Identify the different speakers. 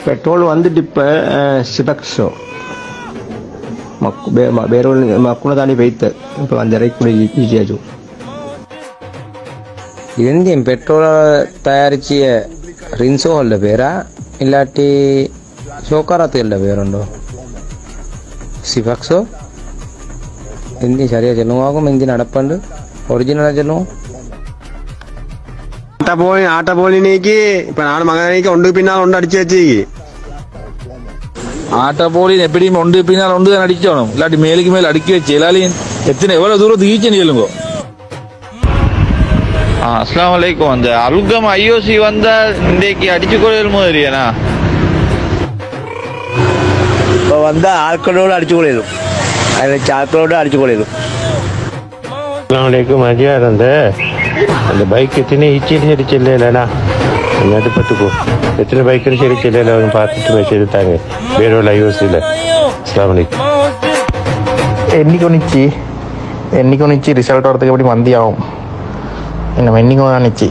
Speaker 1: Petrol வந்துட்டு இப்போ சிபக்ஸோ මක්කුණ තනි පෙයිත්ත පන්දරෙක්කුණ ඊජයජු
Speaker 2: ඉන්දියෙන් பெட்ரோல் தயாரிச்சிய ரின்சோ உள்ள பேரா இல்லாட்டி ஷோக்காராத்து உள்ள பேருண்டோ சிபாக்ஸோ இந்தி சரியா சொல்லுவாகும் இந்தி நடப்பண்டு ஒரிஜினலா சொல்லுவோம்
Speaker 3: ஆட்ட போலி நீக்கி இப்ப நான் மகனைக்கு ஒன்று பின்னால் ஒன்று அடிச்சு வச்சு
Speaker 4: ஆட்ட போலி எப்படியும் ஒன்று பின்னால் ஒன்று தான் அடிக்கணும் இல்லாட்டி மேலுக்கு மேல் அடுக்கி வச்சு எல்லாரையும் எத்தனை எவ்வளவு தூரத்துக்கு ஈச்சன்னு சொல்லுங்க.
Speaker 5: அஸ்லாம் வலைக்கும். அந்த அல்கம் ஐஓசி வந்தா இன்றைக்கு அடிச்சு கொள்ளுமோ இல்லையாண்ணா?
Speaker 6: இப்போ வந்தால் ஆட்களோடு அடிச்சு கொள்ளிடும், அதில் ஆட்களோடு அடிச்சு கொள்ளிடும்.
Speaker 7: அஸ்லாம் வலைக்கும். மதியா அந்த பைக் எத்தனை ஈச்சின்னு சரி செல்லலைண்ணா நடுப்பட்டுக்கோ எத்தனை பைக்குன்னு சரி செல்லலை அவங்க பார்த்துட்டு மெசேஜ் தாங்க வேறோட ஐஓசியில். அஸ்லாம் வலைக்கும்.
Speaker 8: ఎన్నికొనిచ్చి రిజల్ట్ వరకు మంది ఆవం నిన్న ఎన్నికొనిచ్చి